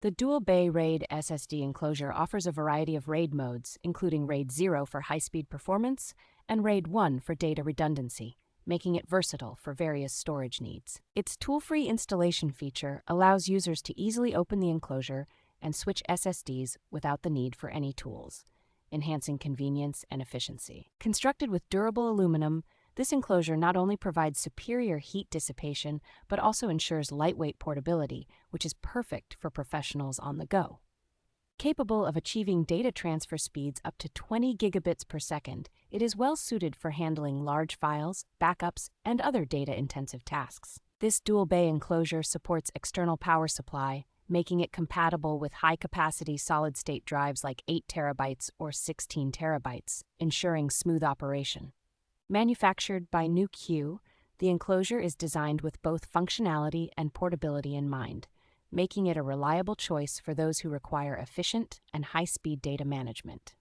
The dual-bay RAID SSD enclosure offers a variety of RAID modes, including RAID 0 for high-speed performance and RAID 1 for data redundancy, making it versatile for various storage needs. Its tool-free installation feature allows users to easily open the enclosure and switch SSDs without the need for any tools, enhancing convenience and efficiency. Constructed with durable aluminum, this enclosure not only provides superior heat dissipation, but also ensures lightweight portability, which is perfect for professionals on the go. Capable of achieving data transfer speeds up to 20 gigabits per second, it is well suited for handling large files, backups, and other data-intensive tasks. This dual-bay enclosure supports external power supply, making it compatible with high-capacity solid-state drives like 8 terabytes or 16 terabytes, ensuring smooth operation. Manufactured by NEWQ, the enclosure is designed with both functionality and portability in mind, making it a reliable choice for those who require efficient and high-speed data management.